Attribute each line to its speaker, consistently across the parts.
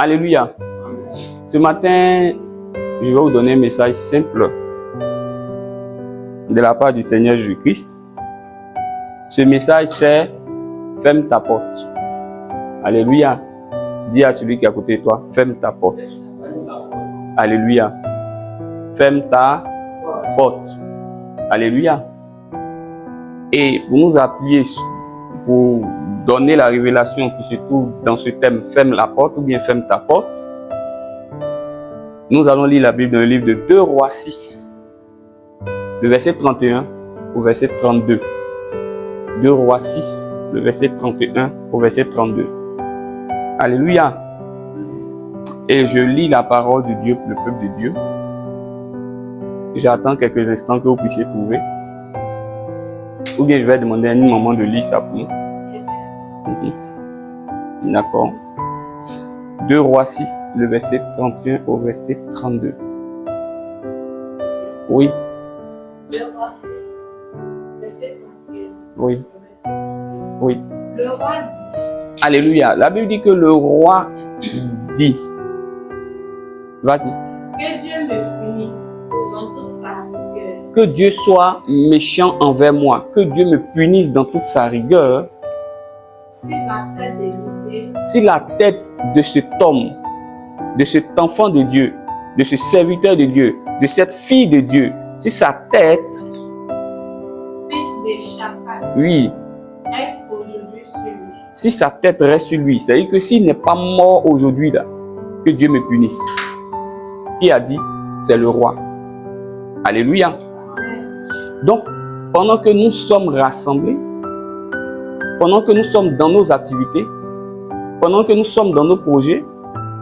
Speaker 1: Alléluia. Ce matin, je vais vous donner un message simple de la part du Seigneur Jésus-Christ. Ce message, c'est « Ferme ta porte ». Alléluia. Dis à celui qui est à côté de toi, ferme ta porte. Alléluia. Ferme ta porte. Alléluia. Et pour nous appuyer, pour donner la révélation qui se trouve dans ce thème, ferme la porte ou bien ferme ta porte, nous allons lire la Bible dans le livre de 2 Rois 6, le verset 31 au verset 32. 2 Rois 6, le verset 31 au verset 32. Alléluia. Et je lis la parole de Dieu pour le peuple de Dieu. J'attends quelques instants que vous puissiez trouver. Ou bien je vais demander à un moment de lire ça pour nous. D'accord. 2 Rois 6, le verset 31 au verset 32. Oui.
Speaker 2: 2 Rois 6, verset 31.
Speaker 1: Oui. Oui.
Speaker 2: Le roi dit.
Speaker 1: Alléluia. La Bible dit que le roi dit. Vas-y.
Speaker 2: Que Dieu me punisse dans toute sa rigueur.
Speaker 1: Que Dieu soit méchant envers moi. Que Dieu me punisse dans toute sa rigueur.
Speaker 2: Si la tête d'Élisée,
Speaker 1: Si la tête de cet homme, de cet enfant de Dieu, de ce serviteur de Dieu, de cette fille de Dieu, si sa tête,
Speaker 2: fils de Shaphat,
Speaker 1: oui,
Speaker 2: reste aujourd'hui sur lui.
Speaker 1: si sa tête reste sur lui, c'est-à-dire que s'il n'est pas mort aujourd'hui là, que Dieu me punisse. Qui a dit? C'est le roi. Alléluia. Donc, pendant que nous sommes rassemblés, pendant que nous sommes dans nos activités, pendant que nous sommes dans nos projets,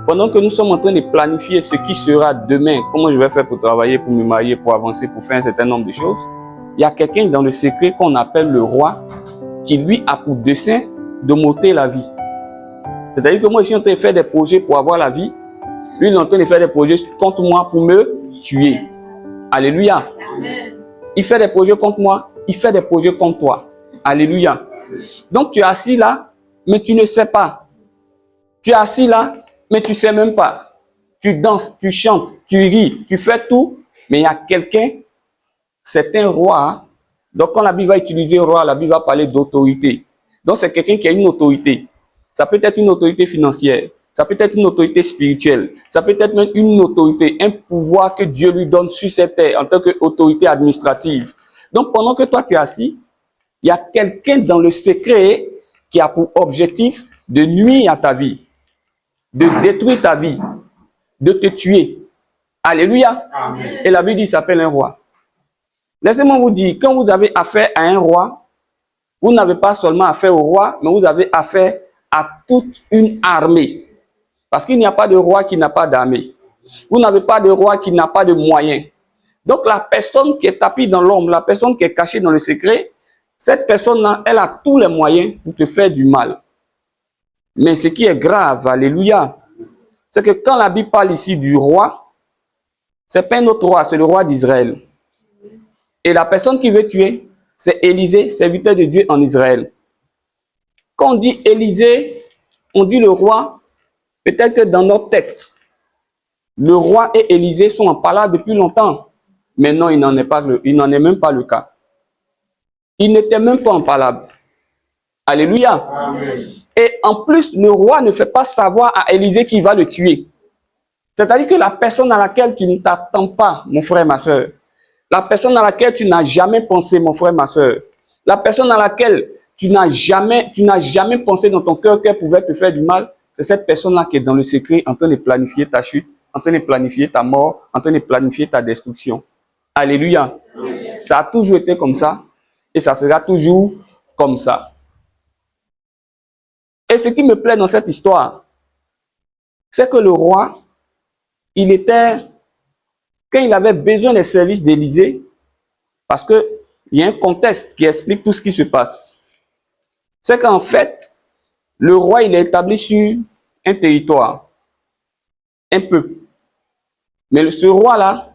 Speaker 1: pendant que nous sommes en train de planifier ce qui sera demain, comment je vais faire pour travailler, pour me marier, pour avancer, pour faire un certain nombre de choses, il y a quelqu'un dans le secret qu'on appelle le roi, qui lui a pour dessein de m'ôter la vie. C'est-à-dire que moi, je suis en train de faire des projets pour avoir la vie, lui, il est en train de faire des projets contre moi pour me tuer. Alléluia.
Speaker 2: Amen.
Speaker 1: Il fait des projets contre moi, il fait des projets contre toi. Alléluia. Donc tu es assis là, mais tu ne sais pas. Tu es assis là, mais tu ne sais même pas. Tu danses, tu chantes, tu ris, tu fais tout, mais il y a quelqu'un, c'est un roi. Donc quand la Bible va utiliser roi, la Bible va parler d'autorité. Donc c'est quelqu'un qui a une autorité. Ça peut être une autorité financière, ça peut être une autorité spirituelle, ça peut être même une autorité, un pouvoir que Dieu lui donne sur cette terre en tant qu'autorité administrative. Donc pendant que toi tu es assis, il y a quelqu'un dans le secret qui a pour objectif de nuire à ta vie, de détruire ta vie, de te tuer. Alléluia.
Speaker 2: Amen.
Speaker 1: Et la Bible dit qu'il s'appelle un roi. Laissez-moi vous dire, quand vous avez affaire à un roi, vous n'avez pas seulement affaire au roi, mais vous avez affaire à toute une armée. Parce qu'il n'y a pas de roi qui n'a pas d'armée. Vous n'avez pas de roi qui n'a pas de moyens. Donc la personne qui est tapie dans l'ombre, la personne qui est cachée dans le secret, cette personne-là, elle a tous les moyens pour te faire du mal. Mais ce qui est grave, alléluia, c'est que quand la Bible parle ici du roi, c'est pas un autre roi, c'est le roi d'Israël. Et la personne qui veut tuer, c'est Élisée, serviteur de Dieu en Israël. Quand on dit Élisée, on dit le roi, peut-être que dans notre tête, le roi et Élisée sont en parlant depuis longtemps. Mais non, il n'en est même pas le cas. Il n'était même pas en parole. Alléluia.
Speaker 2: Amen.
Speaker 1: Et en plus, le roi ne fait pas savoir à Élisée qu'il va le tuer. C'est-à-dire que la personne à laquelle tu ne t'attends pas, mon frère, ma soeur, la personne à laquelle tu n'as jamais pensé, mon frère, ma soeur, la personne à laquelle tu n'as jamais pensé dans ton cœur qu'elle pouvait te faire du mal, c'est cette personne-là qui est dans le secret en train de planifier ta chute, en train de planifier ta mort, en train de planifier ta destruction. Alléluia.
Speaker 2: Amen.
Speaker 1: Ça a toujours été comme ça. Et ça sera toujours comme ça. Et ce qui me plaît dans cette histoire, c'est que le roi, quand il avait besoin des services d'Élisée, parce qu'il y a un contexte qui explique tout ce qui se passe, c'est qu'en fait, le roi, il est établi sur un territoire, un peuple. Mais ce roi-là,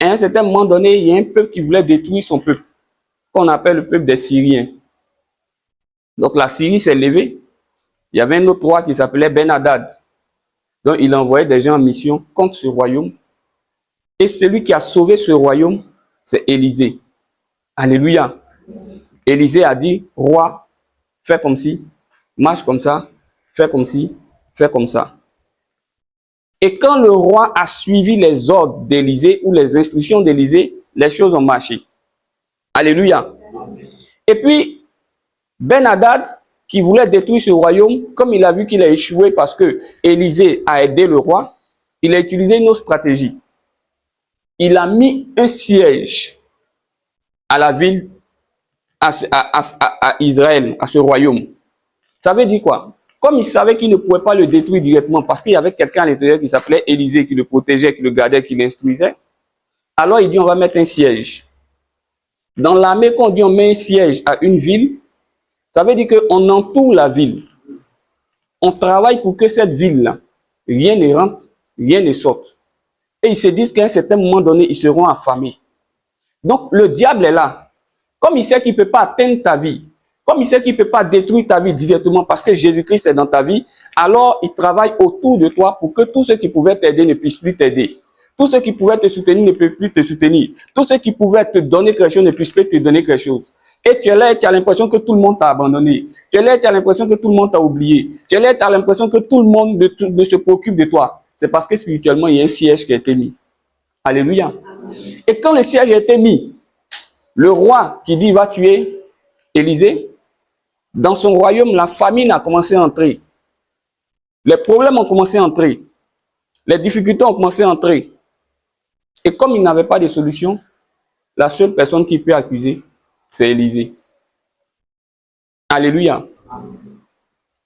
Speaker 1: à un certain moment donné, il y a un peuple qui voulait détruire son peuple, qu'on appelle le peuple des Syriens. Donc la Syrie s'est levée. Il y avait un autre roi qui s'appelait Ben-Hadad. Donc, il a envoyé des gens en mission contre ce royaume. Et celui qui a sauvé ce royaume, c'est Élisée. Alléluia. Élisée a dit, roi, fais comme ci, marche comme ça, fais comme ci, fais comme ça. Et quand le roi a suivi les ordres d'Élisée ou les instructions d'Élisée, les choses ont marché. Alléluia. Et puis, Ben-Hadad, qui voulait détruire ce royaume, comme il a vu qu'il a échoué parce que Élisée a aidé le roi, il a utilisé une autre stratégie. Il a mis un siège à la ville, à Israël, à ce royaume. Ça veut dire quoi? Comme il savait qu'il ne pouvait pas le détruire directement parce qu'il y avait quelqu'un à l'intérieur qui s'appelait Élisée, qui le protégeait, qui le gardait, qui l'instruisait, alors il dit on va mettre un siège. Dans l'armée, quand on dit on met un siège à une ville, ça veut dire qu'on entoure la ville. On travaille pour que cette ville-là, rien ne rentre, rien ne sorte. Et ils se disent qu'à un certain moment donné, ils seront affamés. Donc le diable est là. Comme il sait qu'il ne peut pas atteindre ta vie, comme il sait qu'il ne peut pas détruire ta vie directement parce que Jésus-Christ est dans ta vie, alors il travaille autour de toi pour que tous ceux qui pouvaient t'aider ne puissent plus t'aider. Tous ceux qui pouvaient te soutenir ne peuvent plus te soutenir. Tous ceux qui pouvaient te donner quelque chose ne puissent plus te donner quelque chose. Et tu es là et tu as l'impression que tout le monde t'a abandonné. Tu es là et tu as l'impression que tout le monde t'a oublié. Tu es là et tu as l'impression que tout le monde ne se préoccupe de toi. C'est parce que spirituellement, il y a un siège qui a été mis. Alléluia. Et quand le siège a été mis, le roi qui dit va tuer Élisée, dans son royaume, la famine a commencé à entrer. Les problèmes ont commencé à entrer. Les difficultés ont commencé à entrer. Et comme il n'avait pas de solution, la seule personne qui peut accuser, c'est Élisée. Alléluia.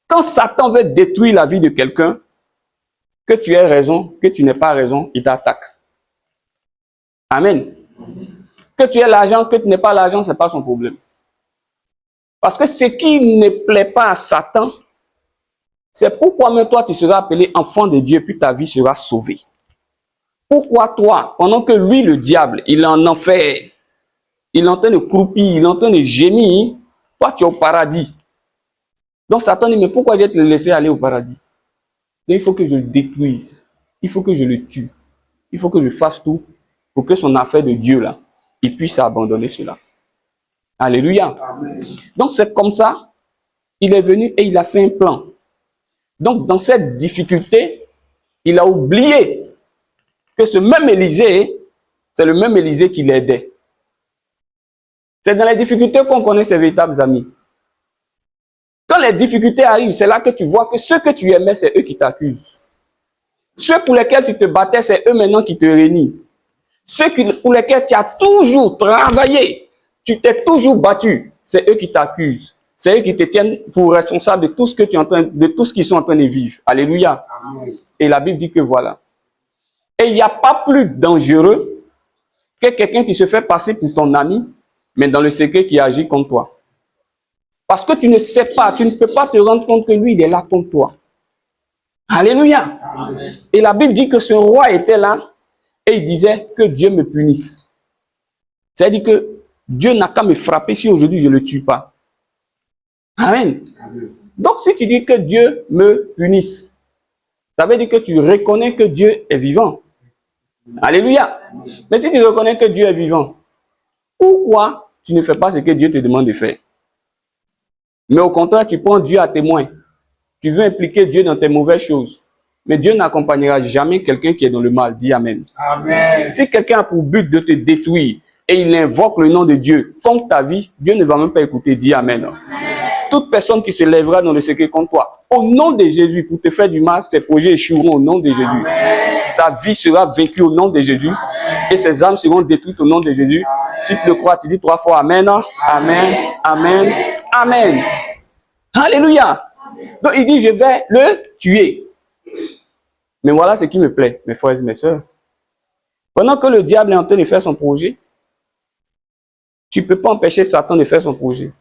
Speaker 1: Quand Satan veut détruire la vie de quelqu'un, que tu aies raison, que tu n'aies pas raison, il t'attaque. Amen. Que tu aies l'argent, que tu n'aies pas l'argent, ce n'est pas son problème. Parce que ce qui ne plaît pas à Satan, c'est pourquoi même toi tu seras appelé enfant de Dieu, puis ta vie sera sauvée. Pourquoi toi, pendant que lui, le diable, il est en enfer, il est en train de croupir, il est en train de gémir, toi tu es au paradis. Donc Satan dit, mais pourquoi je vais te laisser aller au paradis? Donc, il faut que je le détruise, il faut que je le tue, il faut que je fasse tout pour que son affaire de Dieu là, il puisse abandonner cela. Alléluia. Amen. Donc c'est comme ça, il est venu et il a fait un plan. Donc dans cette difficulté, il a oublié que ce même Élisée, c'est le même Élisée qui l'aidait. C'est dans les difficultés qu'on connaît ses véritables amis. Quand les difficultés arrivent, c'est là que tu vois que ceux que tu aimais, c'est eux qui t'accusent. Ceux pour lesquels tu te battais, c'est eux maintenant qui te réunissent. Ceux pour lesquels tu as toujours travaillé, tu t'es toujours battu, c'est eux qui t'accusent. C'est eux qui te tiennent pour responsable de tout ce que tu es en train, de tout ce qu'ils sont en train de vivre. Alléluia. Amen. Et la Bible dit que voilà. Et il n'y a pas plus dangereux que quelqu'un qui se fait passer pour ton ami, mais dans le secret qui agit contre toi. Parce que tu ne sais pas, tu ne peux pas te rendre compte que lui, il est là contre toi. Alléluia. Amen. Et la Bible dit que ce roi était là et il disait que Dieu me punisse. C'est-à-dire que Dieu n'a qu'à me frapper si aujourd'hui je ne le tue pas. Amen. Amen. Donc si tu dis que Dieu me punisse, ça veut dire que tu reconnais que Dieu est vivant. Alléluia. Mais si tu reconnais que Dieu est vivant, pourquoi tu ne fais pas ce que Dieu te demande de faire? Mais au contraire, tu prends Dieu à témoin. Tu veux impliquer Dieu dans tes mauvaises choses. Mais Dieu n'accompagnera jamais quelqu'un qui est dans le mal. Dis Amen. Amen. Si quelqu'un a pour but de te détruire et il invoque le nom de Dieu contre ta vie, Dieu ne va même pas écouter. Dis Amen. Amen. Toute personne qui se lèvera dans le secret contre toi, au nom de Jésus, pour te faire du mal, ses projets échoueront au nom de Jésus. Amen. Sa vie sera vaincue au nom de Jésus. Amen. Et ses âmes seront détruites au nom de Jésus. Amen. Si tu le crois, tu dis 3 fois Amen. Amen. Amen. Amen. Alléluia. Donc il dit, je vais le tuer. Mais voilà ce qui me plaît, mes frères et mes sœurs. Pendant que le diable est en train de faire son projet, tu ne peux pas empêcher Satan de faire son projet.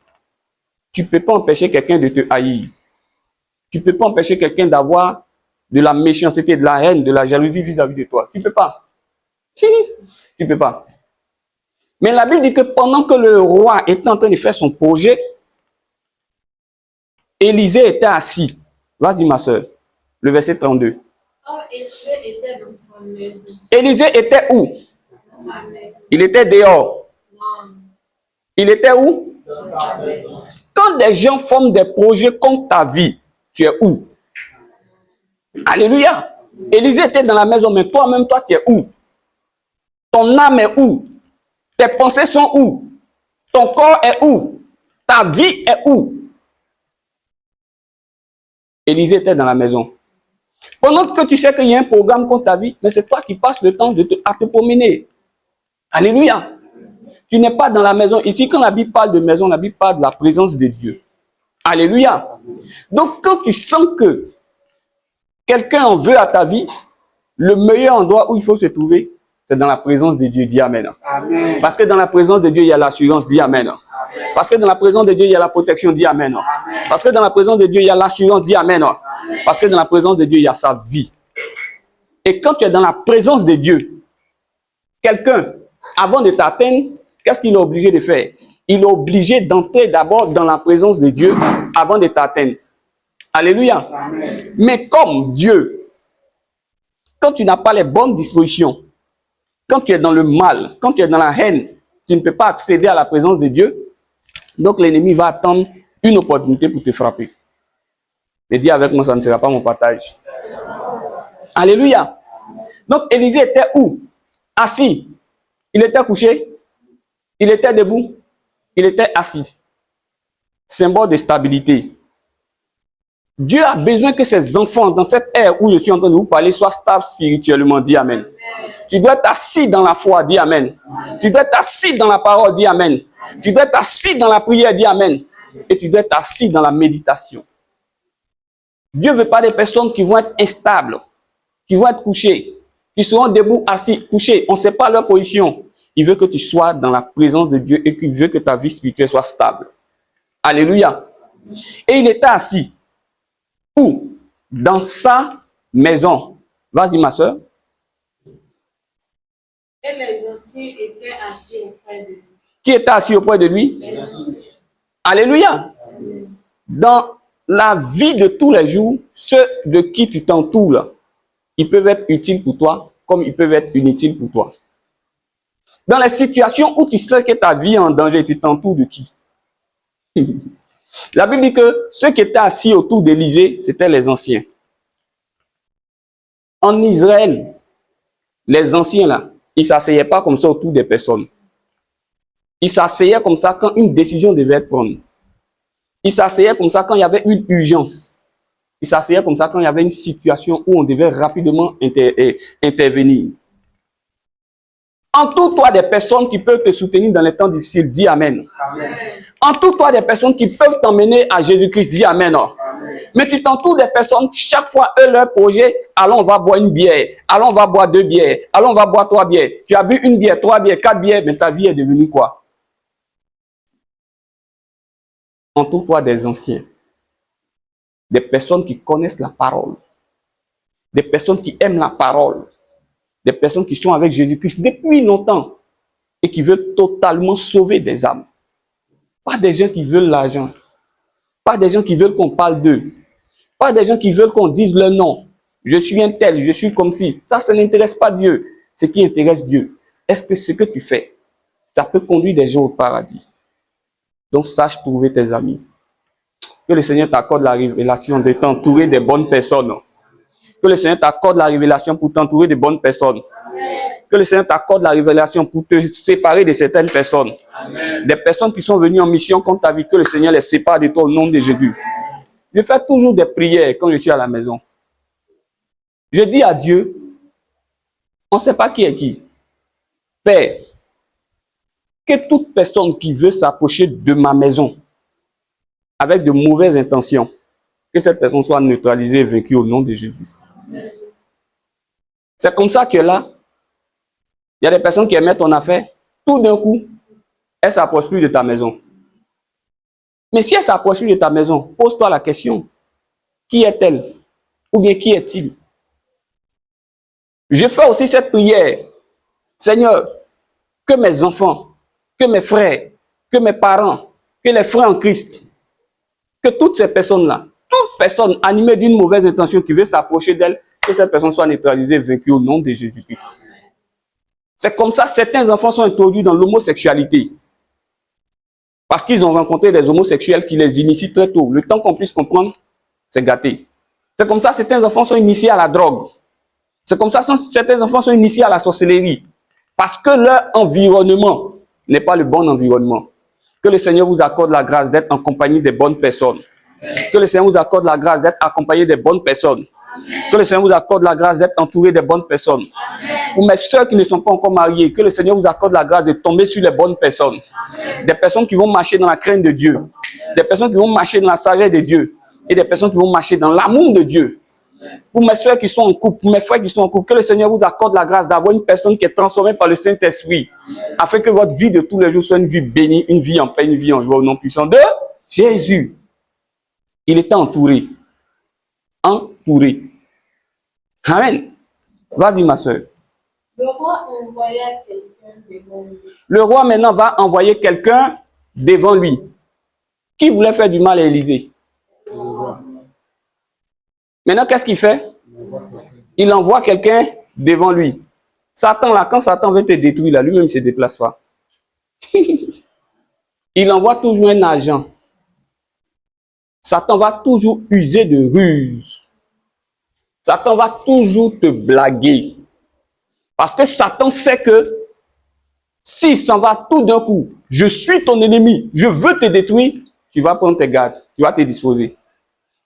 Speaker 1: Tu ne peux pas empêcher quelqu'un de te haïr. Tu ne peux pas empêcher quelqu'un d'avoir de la méchanceté, de la haine, de la jalousie vis-à-vis de toi. Tu ne peux pas. Tu ne peux pas. Mais la Bible dit que pendant que le roi était en train de faire son projet, Élisée était assis. Vas-y ma soeur. Le verset 32.
Speaker 2: Or, Élisée était dans sa maison.
Speaker 1: Élisée était où?
Speaker 2: Dans sa maison.
Speaker 1: Il était dehors.
Speaker 2: Non,
Speaker 1: Il était où?
Speaker 2: dans sa maison.
Speaker 1: Quand des gens forment des projets contre ta vie, tu es où? Alléluia. Élisée était dans la maison, mais toi-même, toi, tu es où? Ton âme est où? Tes pensées sont où? Ton corps est où? Ta vie est où? Élisée était dans la maison. Pendant que tu sais qu'il y a un programme contre ta vie, mais c'est toi qui passes le temps à te promener. Alléluia. Tu n'es pas dans la maison. Ici, quand la Bible parle de maison, la Bible parle de la présence de Dieu. Alléluia. Donc, quand tu sens que quelqu'un en veut à ta vie, le meilleur endroit où il faut se trouver, c'est dans la présence de Dieu. Dis Amen.
Speaker 3: Amen.
Speaker 1: Parce que dans la présence de Dieu, il y a l'assurance. Dis Amen.
Speaker 3: Amen.
Speaker 1: Parce que dans la présence de Dieu, il y a la protection. Dis Amen.
Speaker 3: Amen.
Speaker 1: Parce que dans la présence de Dieu, il y a l'assurance. Dis Amen. Parce que dans la présence de Dieu, il y a sa vie. Et quand tu es dans la présence de Dieu, quelqu'un, avant de t'atteindre, qu'est-ce qu'il est obligé de faire? Il est obligé d'entrer d'abord dans la présence de Dieu avant de t'atteindre. Alléluia.
Speaker 3: Amen.
Speaker 1: Mais comme Dieu, quand tu n'as pas les bonnes dispositions, quand tu es dans le mal, quand tu es dans la haine, tu ne peux pas accéder à la présence de Dieu. Donc l'ennemi va attendre une opportunité pour te frapper. Mais dis avec moi, ça ne sera pas mon partage. Alléluia. Donc Élisée était où? Assis. Il était couché. Il était debout. Il était assis. Symbole de stabilité. Dieu a besoin que ses enfants, dans cette ère où je suis en train de vous parler, soient stables spirituellement. Dis Amen. Tu dois être assis dans la foi. Dis Amen. Tu dois être assis dans la parole. Dis Amen. Tu dois être assis dans la prière. Dis Amen. Et tu dois être assis dans la méditation. Dieu ne veut pas des personnes qui vont être instables, qui vont être couchées, qui seront debout, assis, couchés. On ne sait pas leur position. Il veut que tu sois dans la présence de Dieu et qu'il veut que ta vie spirituelle soit stable. Alléluia. Et il était assis. Où? Dans sa maison. Vas-y, ma soeur.
Speaker 2: Et les anciens étaient assis auprès de lui.
Speaker 1: Qui était assis auprès de lui?
Speaker 2: Les anciens.
Speaker 1: Alléluia. Dans la vie de tous les jours, ceux de qui tu t'entoures, là, ils peuvent être utiles pour toi, comme ils peuvent être inutiles pour toi. Dans les situations où tu sais que ta vie est en danger, tu t'entoures de qui? La Bible dit que ceux qui étaient assis autour d'Élisée, c'étaient les anciens. En Israël, les anciens là, ils ne s'asseyaient pas comme ça autour des personnes. Ils s'asseyaient comme ça quand une décision devait être prise. Ils s'asseyaient comme ça quand il y avait une urgence. Ils s'asseyaient comme ça quand il y avait une situation où on devait rapidement intervenir. Entoure-toi des personnes qui peuvent te soutenir dans les temps difficiles. Dis Amen.
Speaker 3: Amen.
Speaker 1: Entoure-toi des personnes qui peuvent t'emmener à Jésus-Christ. Dis Amen.
Speaker 3: Amen.
Speaker 1: Mais tu t'entoures des personnes, chaque fois, eux, leur projet, allons, on va boire une bière. Allons, on va boire 2 bières. Allons, on va boire 3 bières. Tu as bu 1 bière, 3 bières, 4 bières, mais ta vie est devenue quoi? Entoure-toi des anciens. Des personnes qui connaissent la parole. Des personnes qui aiment la parole. Des personnes qui sont avec Jésus-Christ depuis longtemps et qui veulent totalement sauver des âmes. Pas des gens qui veulent l'argent. Pas des gens qui veulent qu'on parle d'eux. Pas des gens qui veulent qu'on dise leur nom. Je suis un tel, je suis comme si. Ça n'intéresse pas Dieu. Ce qui intéresse Dieu, est-ce que ce que tu fais, ça peut conduire des gens au paradis? Donc sache trouver tes amis. Que le Seigneur t'accorde la révélation de t'entourer des bonnes personnes. Que le Seigneur t'accorde la révélation pour t'entourer de bonnes personnes. Que le Seigneur t'accorde la révélation pour te séparer de certaines personnes.
Speaker 3: Amen.
Speaker 1: Des personnes qui sont venues en mission contre ta vie, que le Seigneur les sépare de toi au nom de Jésus. Je fais toujours des prières quand je suis à la maison. Je dis à Dieu, on ne sait pas qui est qui. Père, que toute personne qui veut s'approcher de ma maison avec de mauvaises intentions, que cette personne soit neutralisée et vaincue au nom de Jésus. C'est comme ça que là, il y a des personnes qui aimaient ton affaire, tout d'un coup, elles s'approchent plus de ta maison. Mais si elles s'approchent plus de ta maison, pose-toi la question, qui est-elle? Ou bien qui est-il? Je fais aussi cette prière. Seigneur, que mes enfants, que mes frères, que mes parents, que les frères en Christ, que toutes ces personnes-là, toute personne animée d'une mauvaise intention qui veut s'approcher d'elle, Que cette personne soit neutralisée, vaincue au nom de Jésus-Christ. C'est comme ça, certains enfants sont introduits dans l'homosexualité. Parce qu'ils ont rencontré des homosexuels qui les initient très tôt. Le temps qu'on puisse comprendre, c'est gâté. C'est comme ça, certains enfants sont initiés à la drogue. C'est comme ça, certains enfants sont initiés à la sorcellerie. Parce que leur environnement n'est pas le bon environnement. Que le Seigneur vous accorde la grâce d'être en compagnie des bonnes personnes. Que le Seigneur vous accorde la grâce d'être accompagné des bonnes personnes. Que le Seigneur vous accorde la grâce d'être entouré des bonnes personnes. Pour mes soeurs qui ne sont pas encore mariées, que le Seigneur vous accorde la grâce de tomber sur les bonnes personnes. Des personnes qui vont marcher dans la crainte de Dieu. Des personnes qui vont marcher dans la sagesse de Dieu. Et des personnes qui vont marcher dans l'amour de Dieu. Pour mes soeurs qui sont en couple, pour mes frères qui sont en couple, que le Seigneur vous accorde la grâce d'avoir une personne qui est transformée par le Saint-Esprit, afin que votre vie de tous les jours soit une vie bénie, une vie en paix, une vie en joie au nom puissant de Jésus. Il était entouré. Entouré. Amen. Vas-y, ma soeur.
Speaker 2: Le roi envoya quelqu'un devant lui.
Speaker 1: Le roi maintenant va envoyer quelqu'un devant lui. Qui voulait faire du mal à Élisée? Maintenant, qu'est-ce qu'il fait? Il envoie quelqu'un devant lui. Satan, là, quand Satan veut te détruire, là, lui-même ne se déplace pas. Il envoie toujours un agent. Satan va toujours user de ruse. Satan va toujours te blaguer. Parce que Satan sait que s'il s'en va tout d'un coup, je suis ton ennemi, je veux te détruire, tu vas prendre tes gardes, tu vas te disposer.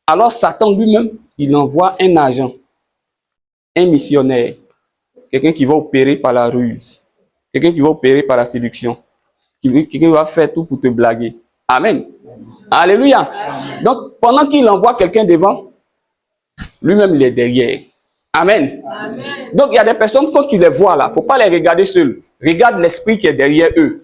Speaker 1: Alors Satan lui-même, il envoie un agent, un missionnaire, quelqu'un qui va opérer par la ruse, quelqu'un qui va opérer par la séduction, quelqu'un qui va faire tout pour te blaguer. Amen. Alléluia. Amen. Donc, pendant qu'il envoie quelqu'un devant, lui-même, il est derrière. Amen. Amen. Donc, il y a des personnes, quand tu les vois là, il ne faut pas les regarder seuls. Regarde l'esprit qui est derrière eux.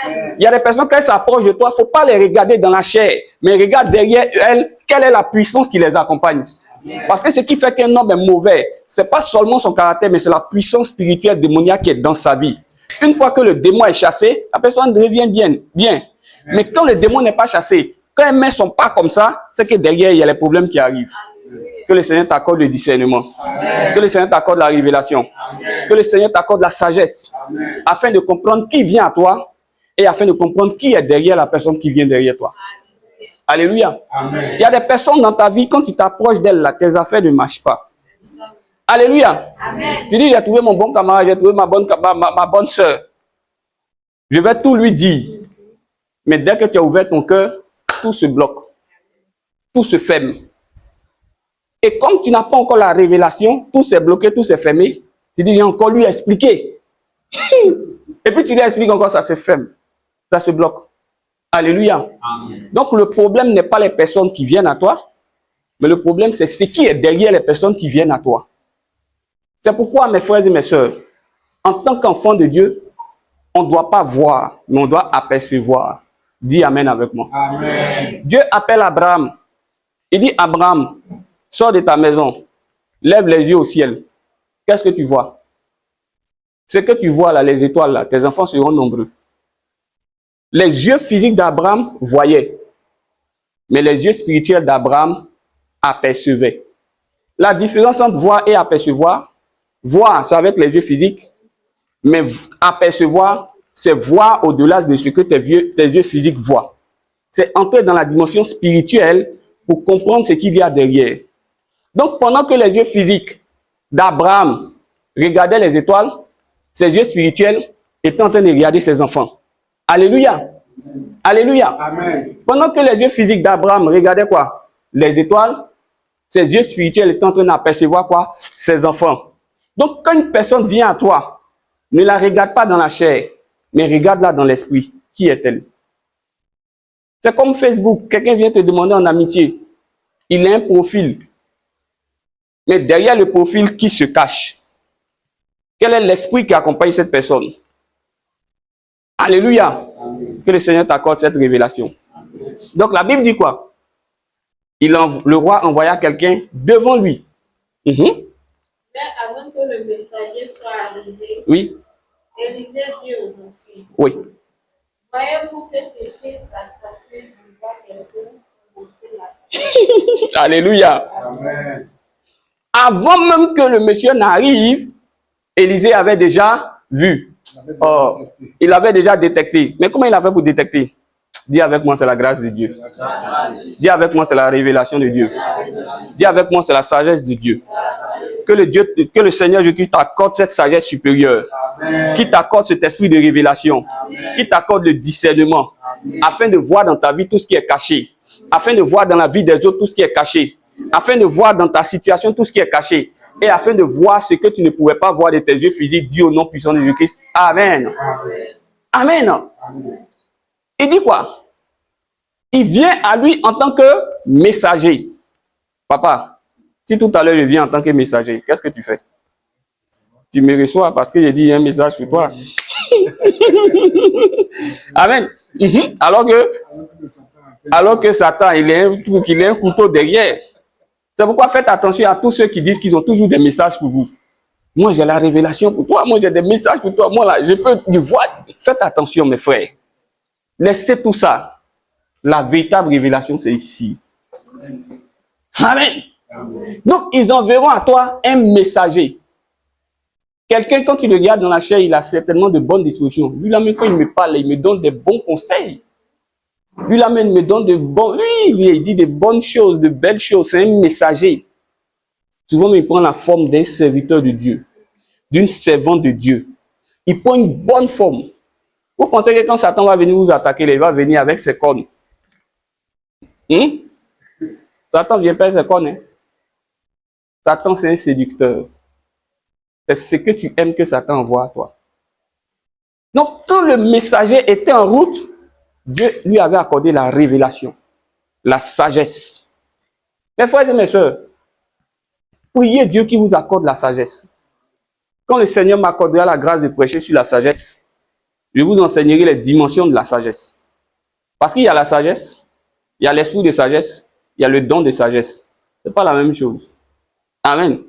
Speaker 1: Amen. Il y a des personnes, quand elles s'approchent de toi, il ne faut pas les regarder dans la chair, mais regarde derrière elles, quelle est la puissance qui les accompagne. Amen. Parce que ce qui fait qu'un homme est mauvais, ce n'est pas seulement son caractère, mais c'est la puissance spirituelle démoniaque qui est dans sa vie. Une fois que le démon est chassé, la personne devient bien. Mais quand le démon n'est pas chassé, quand elle met son pas comme ça, c'est que derrière, il y a les problèmes qui arrivent. Que le Seigneur t'accorde le discernement. Amen. Que le Seigneur t'accorde la révélation. Amen. Que le Seigneur t'accorde la sagesse. Amen. Afin de comprendre qui vient à toi et afin de comprendre qui est derrière la personne qui vient derrière toi. Alléluia. Amen. Il y a des personnes dans ta vie, quand tu t'approches d'elles, là, tes affaires ne marchent pas. Alléluia. Amen. Tu dis, j'ai trouvé mon bon camarade, j'ai trouvé ma bonne soeur. Je vais tout lui dire. Mais dès que tu as ouvert ton cœur, tout se bloque. Tout se ferme. Et comme tu n'as pas encore la révélation, tout s'est bloqué, tout s'est fermé. Tu dis, j'ai encore lui expliqué. Et puis tu lui expliques encore, ça se ferme. Ça se bloque. Alléluia. Amen. Donc le problème n'est pas les personnes qui viennent à toi, mais le problème c'est ce qui est derrière les personnes qui viennent à toi. C'est pourquoi, mes frères et mes sœurs, en tant qu'enfant de Dieu, on ne doit pas voir, mais on doit apercevoir. Dis Amen avec moi. Amen. Dieu appelle Abraham. Il dit, Abraham, sors de ta maison, lève les yeux au ciel. Qu'est-ce que tu vois? Ce que tu vois là, les étoiles là, tes enfants seront nombreux. Les yeux physiques d'Abraham voyaient, mais les yeux spirituels d'Abraham apercevaient. La différence entre voir et apercevoir, voir, c'est avec les yeux physiques, mais apercevoir, c'est voir au-delà de ce que tes yeux physiques voient. C'est entrer dans la dimension spirituelle pour comprendre ce qu'il y a derrière. Donc, pendant que les yeux physiques d'Abraham regardaient les étoiles, ses yeux spirituels étaient en train de regarder ses enfants. Alléluia. Alléluia. Amen. Pendant que les yeux physiques d'Abraham regardaient quoi? Les étoiles, ses yeux spirituels étaient en train d'apercevoir quoi? Ses enfants. Donc, quand une personne vient à toi, ne la regarde pas dans la chair, mais regarde-la dans l'esprit. Qui est-elle? C'est comme Facebook. Quelqu'un vient te demander en amitié. Il a un profil. Mais derrière le profil, qui se cache? Quel est l'esprit qui accompagne cette personne? Alléluia. Amen. Que le Seigneur t'accorde cette révélation. Amen. Donc la Bible dit quoi? Le roi envoya quelqu'un devant lui. Mais
Speaker 2: avant que le messager soit arrivé,
Speaker 1: oui.
Speaker 2: Élisée dit aux anciens,
Speaker 1: oui.
Speaker 2: Voyez-vous que ces fils d'assassins envoient quelqu'un pour monter la terre?
Speaker 1: Alléluia. Amen. Avant même que le monsieur n'arrive, Élisée avait déjà vu. Oh, il avait déjà détecté. Mais comment il a fait pour détecter? Dis avec moi, c'est la grâce de Dieu. Dis avec moi, c'est la révélation de Dieu. Dis avec moi, c'est la sagesse de Dieu. Que le Seigneur Jésus t'accorde cette sagesse supérieure, qui t'accorde cet esprit de révélation, qui t'accorde le discernement, afin de voir dans ta vie tout ce qui est caché, afin de voir dans la vie des autres tout ce qui est caché, afin de voir dans ta situation tout ce qui est caché, et afin de voir ce que tu ne pouvais pas voir de tes yeux physiques, dit au nom puissant de Jésus-Christ. Amen. Amen. Il dit quoi? Il vient à lui en tant que messager. Papa, si tout à l'heure je viens en tant que messager, qu'est-ce que tu fais? Tu me reçois parce que j'ai dit un message pour toi. Amen. Alors que Satan, il a un couteau derrière. C'est pourquoi faites attention à tous ceux qui disent qu'ils ont toujours des messages pour vous. Moi, j'ai la révélation pour toi. Moi, j'ai des messages pour toi. Moi, là, je peux le voir. Faites attention, mes frères. Laissez tout ça. La véritable révélation, c'est ici. Amen. Donc, ils enverront à toi un messager. Quelqu'un, quand tu le regardes dans la chair, il a certainement de bonnes dispositions. Lui, là, même quand il me parle, il me donne des bons conseils. Lui, là, même, il me donne de bons... Lui, il dit des bonnes choses, de belles choses. C'est un messager. Souvent, il prend la forme d'un serviteur de Dieu, d'une servante de Dieu. Il prend une bonne forme. Vous pensez que quand Satan va venir vous attaquer, il va venir avec ses cornes. Satan ne vient pas avec ses cornes. Satan, c'est un séducteur. C'est ce que tu aimes que Satan envoie à toi. Donc, quand le messager était en route, Dieu lui avait accordé la révélation, la sagesse. Mes frères et mes sœurs, priez Dieu qui vous accorde la sagesse. Quand le Seigneur m'accordera la grâce de prêcher sur la sagesse, je vous enseignerai les dimensions de la sagesse. Parce qu'il y a la sagesse, il y a l'esprit de sagesse, il y a le don de sagesse. Ce n'est pas la même chose. Amen.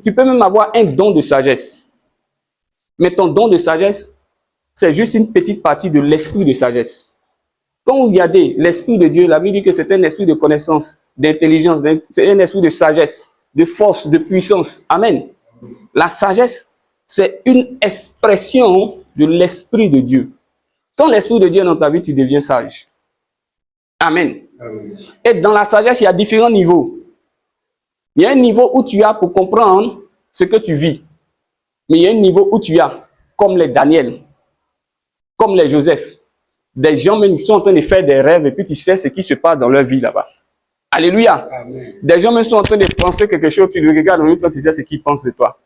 Speaker 1: Tu peux même avoir un don de sagesse. Mais ton don de sagesse, c'est juste une petite partie de l'esprit de sagesse. Quand vous regardez l'esprit de Dieu, la Bible dit que c'est un esprit de connaissance, d'intelligence, c'est un esprit de sagesse, de force, de puissance. Amen. La sagesse, c'est une expression de l'esprit de Dieu. Quand l'esprit de Dieu est dans ta vie, tu deviens sage. Amen. Et dans la sagesse, il y a différents niveaux. Il y a un niveau où tu as pour comprendre ce que tu vis. Mais il y a un niveau où tu as, comme les Daniel, comme les Joseph, des gens même qui sont en train de faire des rêves et puis tu sais ce qui se passe dans leur vie là-bas. Alléluia. Amen. Des gens même sont en train de penser quelque chose, tu le regardes en même temps, tu sais ce qu'ils pensent de toi.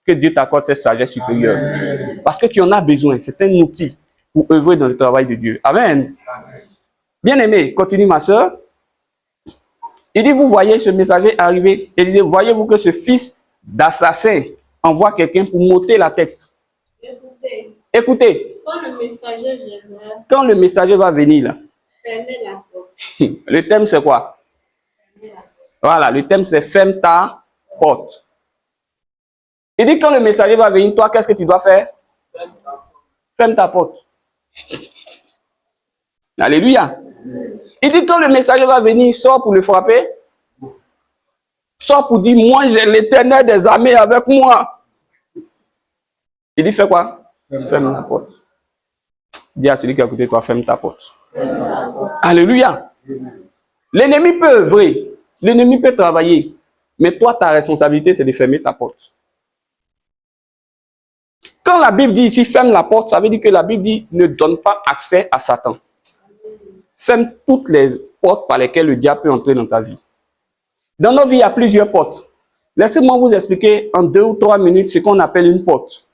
Speaker 1: Que Dieu t'accorde cette sagesse supérieure. Amen. Parce que tu en as besoin. C'est un outil pour œuvrer dans le travail de Dieu. Amen. Amen. Bien-aimé, continue ma soeur. Il dit, vous voyez ce messager arriver. Il dit, voyez-vous que ce fils d'assassin envoie quelqu'un pour m'ôter la tête. Écoutez.
Speaker 2: Quand le messager viendra.
Speaker 1: Quand le messager va venir là.
Speaker 2: Fermez la porte.
Speaker 1: Le thème c'est quoi? Voilà, le thème c'est ferme ta porte. Il dit quand le messager va venir, toi, qu'est-ce que tu dois faire? Ferme ta porte. Alléluia. Il dit quand le messager va venir, sort pour le frapper. Sort pour dire, moi j'ai l'Éternel des armées avec moi. Il dit, fais quoi? Ferme la porte. Dis à celui qui est à côté de toi, ferme ta porte. Alléluia. L'ennemi peut œuvrer. L'ennemi peut travailler. Mais toi, ta responsabilité, c'est de fermer ta porte. Quand la Bible dit ici, ferme la porte, ça veut dire que la Bible dit, ne donne pas accès à Satan. Ferme toutes les portes par lesquelles le diable peut entrer dans ta vie. Dans nos vies, il y a plusieurs portes. Laissez-moi vous expliquer en 2 ou 3 minutes ce qu'on appelle une porte.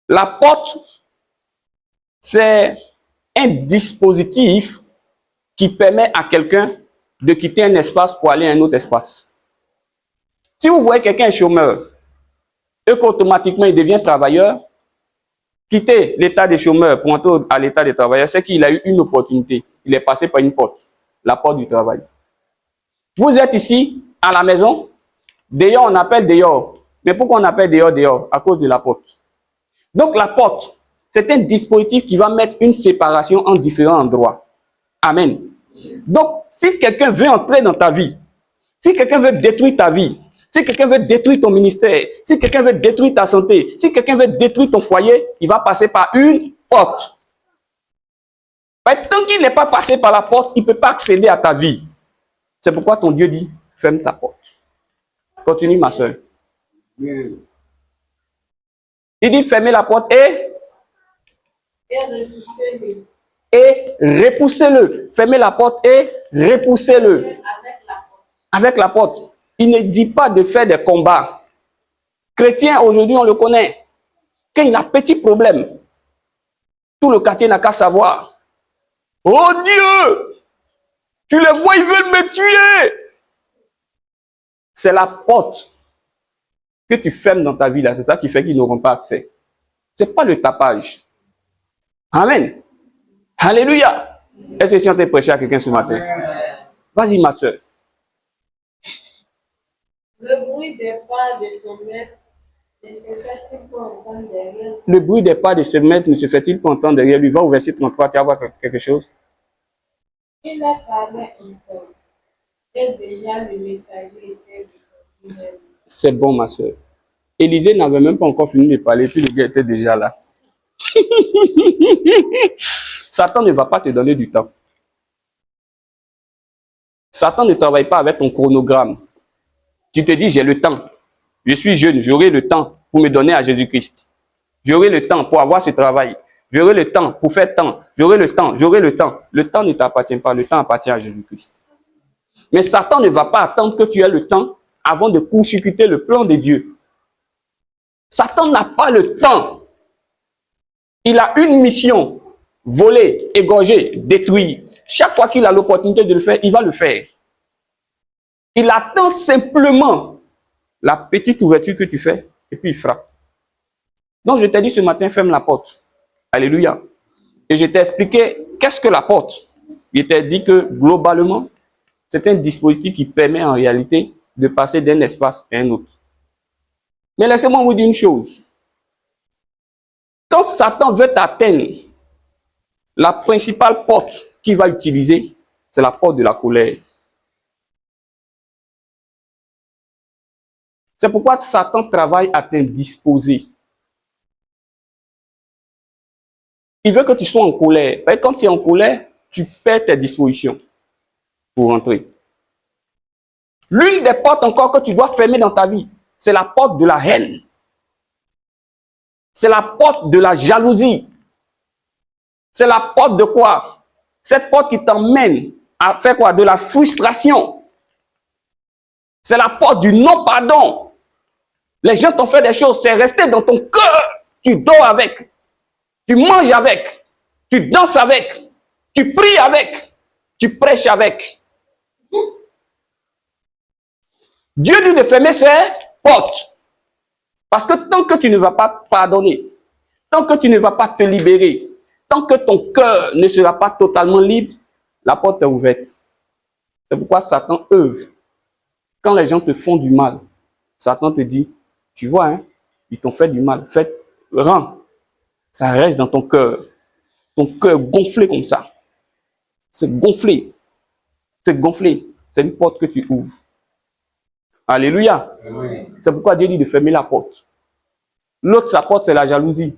Speaker 1: La porte, c'est un dispositif qui permet à quelqu'un de quitter un espace pour aller à un autre espace. Si vous voyez quelqu'un est chômeur et qu'automatiquement il devient travailleur, quitter l'état de chômeur pour entrer à l'état de travailleur, c'est qu'il a eu une opportunité. Il est passé par une porte, la porte du travail. Vous êtes ici, à la maison, dehors on appelle dehors. Mais pourquoi on appelle dehors dehors? À cause de la porte. Donc la porte, c'est un dispositif qui va mettre une séparation en différents endroits. Amen. Donc, si quelqu'un veut entrer dans ta vie, si quelqu'un veut détruire ta vie, Si quelqu'un veut détruire ton ministère, si quelqu'un veut détruire ta santé, si quelqu'un veut détruire ton foyer, il va passer par une porte. Tant qu'il n'est pas passé par la porte, il ne peut pas accéder à ta vie. C'est pourquoi ton Dieu dit, ferme ta porte. Continue, ma soeur. Il dit, fermez la porte et
Speaker 2: repoussez-le.
Speaker 1: Et repoussez-le. Fermez la porte et repoussez-le. Avec la porte. Il ne dit pas de faire des combats. Chrétien, aujourd'hui, on le connaît. Quand il a petit problème, tout le quartier n'a qu'à savoir. Oh Dieu! Tu les vois, ils veulent me tuer! C'est la porte que tu fermes dans ta vie là. C'est ça qui fait qu'ils n'auront pas accès. Ce n'est pas le tapage. Amen. Alléluia. Est-ce que si on t'a prêché à quelqu'un ce matin? Vas-y, ma soeur.
Speaker 2: Le bruit des pas de son maître ne se fait-il pas entendre derrière?
Speaker 1: Le bruit des pas de ce maître ne se fait-il pas entendre derrière lui? Va au verset 33, tu vas voir quelque chose.
Speaker 2: Il a parlé encore. Et déjà le messager était descendu.
Speaker 1: C'est bon, ma soeur. Élisée n'avait même pas encore fini de parler, puis le gars était déjà là. Satan ne va pas te donner du temps. Satan ne travaille pas avec ton chronogramme. Tu te dis, j'ai le temps. Je suis jeune, j'aurai le temps pour me donner à Jésus-Christ. J'aurai le temps pour avoir ce travail. J'aurai le temps pour faire tant. J'aurai le temps, j'aurai le temps. Le temps ne t'appartient pas, le temps appartient à Jésus-Christ. Mais Satan ne va pas attendre que tu aies le temps avant de court-circuiter le plan de Dieu. Satan n'a pas le temps. Il a une mission. Voler, égorger, détruire. Chaque fois qu'il a l'opportunité de le faire, il va le faire. Il attend simplement la petite ouverture que tu fais et puis il frappe. Donc je t'ai dit ce matin, ferme la porte. Alléluia. Et je t'ai expliqué qu'est-ce que la porte. Je t'ai dit que globalement, c'est un dispositif qui permet en réalité de passer d'un espace à un autre. Mais laissez-moi vous dire une chose. Quand Satan veut t'atteindre, la principale porte qu'il va utiliser, c'est la porte de la colère. C'est pourquoi Satan travaille à t'indisposer. Il veut que tu sois en colère. Et quand tu es en colère, tu perds tes dispositions pour rentrer. L'une des portes encore que tu dois fermer dans ta vie, c'est la porte de la haine. C'est la porte de la jalousie. C'est la porte de quoi? Cette porte qui t'emmène à faire quoi? De la frustration. C'est la porte du non-pardon. Les gens t'ont fait des choses, c'est resté dans ton cœur. Tu dors avec. Tu manges avec. Tu danses avec. Tu pries avec. Tu prêches avec. Dieu dit de fermer ses portes. Parce que tant que tu ne vas pas pardonner, tant que tu ne vas pas te libérer, tant que ton cœur ne sera pas totalement libre, la porte est ouverte. C'est pourquoi Satan œuvre. Quand les gens te font du mal, Satan te dit, tu vois, hein, ils t'ont fait du mal, rends. Ça reste dans ton cœur. Ton cœur gonflé comme ça. C'est gonflé. C'est gonflé. C'est une porte que tu ouvres. Alléluia. C'est pourquoi Dieu dit de fermer la porte. L'autre, sa porte, c'est la jalousie.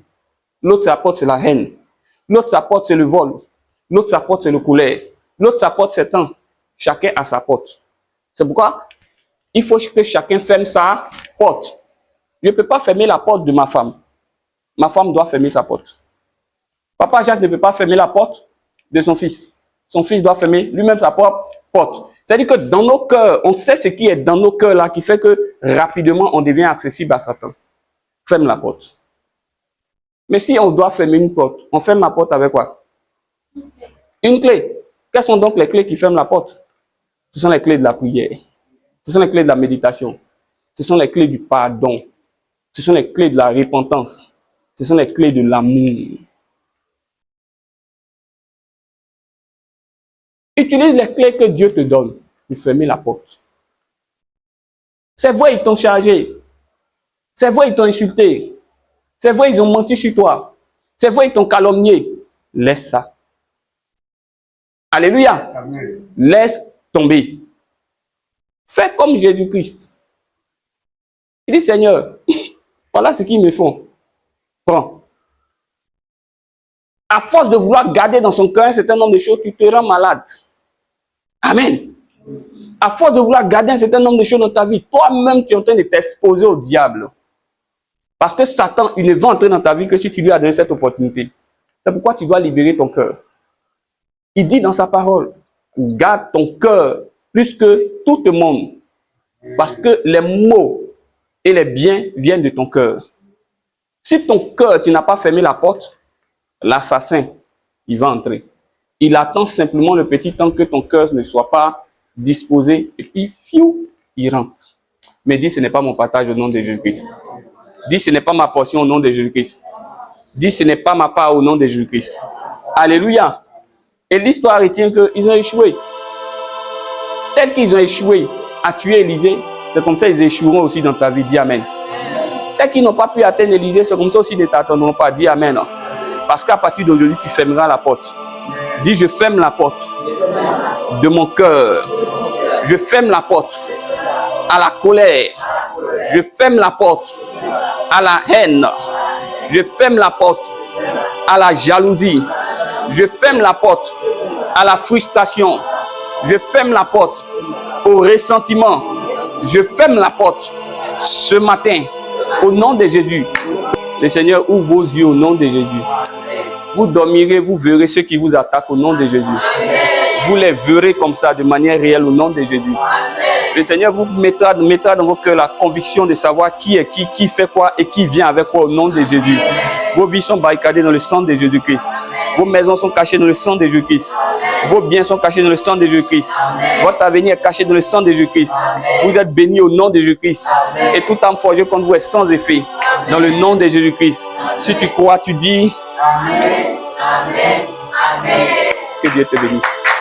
Speaker 1: L'autre, sa porte, c'est la haine. L'autre, sa porte, c'est le vol. L'autre, sa porte, c'est le colère. L'autre, sa porte, c'est tant. Chacun a sa porte. C'est pourquoi il faut que chacun ferme sa porte. Je ne peux pas fermer la porte de ma femme. Ma femme doit fermer sa porte. Papa Jacques ne peut pas fermer la porte de son fils. Son fils doit fermer lui-même sa propre porte. C'est-à-dire que dans nos cœurs, on sait ce qui est dans nos cœurs là qui fait que rapidement on devient accessible à Satan. Ferme la porte. Mais si on doit fermer une porte, on ferme la porte avec quoi? Une clé. Quelles sont donc les clés qui ferment la porte? Ce sont les clés de la prière. Ce sont les clés de la méditation. Ce sont les clés du pardon. Ce sont les clés de la repentance. Ce sont les clés de l'amour. Utilise les clés que Dieu te donne pour fermer la porte. C'est vrai, ils t'ont chargé. C'est vrai, ils t'ont insulté. C'est vrai, ils ont menti sur toi. C'est vrai, ils t'ont calomnié. Laisse ça. Alléluia. Amen. Laisse tomber. Fais comme Jésus-Christ. Il dit, Seigneur, voilà ce qu'ils me font. Prends. À force de vouloir garder dans son cœur un certain nombre de choses, tu te rends malade. Amen. À force de vouloir garder un certain nombre de choses dans ta vie, toi-même, tu es en train de t'exposer au diable. Parce que Satan, il ne va entrer dans ta vie que si tu lui as donné cette opportunité. C'est pourquoi tu dois libérer ton cœur. Il dit dans sa parole, garde ton cœur plus que tout le monde. Parce que les maux et les biens viennent de ton cœur. Si ton cœur, tu n'as pas fermé la porte, l'assassin, il va entrer. Il attend simplement le petit temps que ton cœur ne soit pas disposé. Et puis, fiou, il rentre. Mais dis, ce n'est pas mon partage au nom de Jésus-Christ. Dis, ce n'est pas ma portion au nom de Jésus-Christ. Dis, ce n'est pas ma part au nom de Jésus-Christ. Alléluia. Et l'histoire retient qu'ils ont échoué. Tel qu'ils ont échoué à tuer Élisée, c'est comme ça qu'ils échoueront aussi dans ta vie. Dis Amen. Tel qu'ils n'ont pas pu atteindre Élisée, c'est comme ça aussi ils ne t'attendront pas. Dis Amen. Parce qu'à partir d'aujourd'hui, tu fermeras la porte. Dis, je ferme la porte de mon cœur. Je ferme la porte à la colère. Je ferme la porte à la haine. Je ferme la porte à la jalousie. Je ferme la porte à la frustration. Je ferme la porte au ressentiment. Je ferme la porte ce matin au nom de Jésus. Le Seigneur ouvre vos yeux au nom de Jésus. Vous dormirez, vous verrez ceux qui vous attaquent au nom de Jésus. Vous les verrez comme ça de manière réelle au nom de Jésus. Le Seigneur vous mettra dans vos cœurs la conviction de savoir qui est qui fait quoi et qui vient avec quoi au nom de Jésus. Vos vies sont barricadées dans le sang de Jésus-Christ. Vos maisons sont cachées dans le sang de Jésus-Christ. Vos biens sont cachés dans le sang de Jésus-Christ. Votre avenir est caché dans le sang de Jésus-Christ. Vous êtes bénis au nom de Jésus-Christ. Et tout âme forgée contre vous est sans effet. Dans le nom de Jésus-Christ. Si tu crois, tu dis... Amen. Amen. Amen. Que Dieu te bénisse.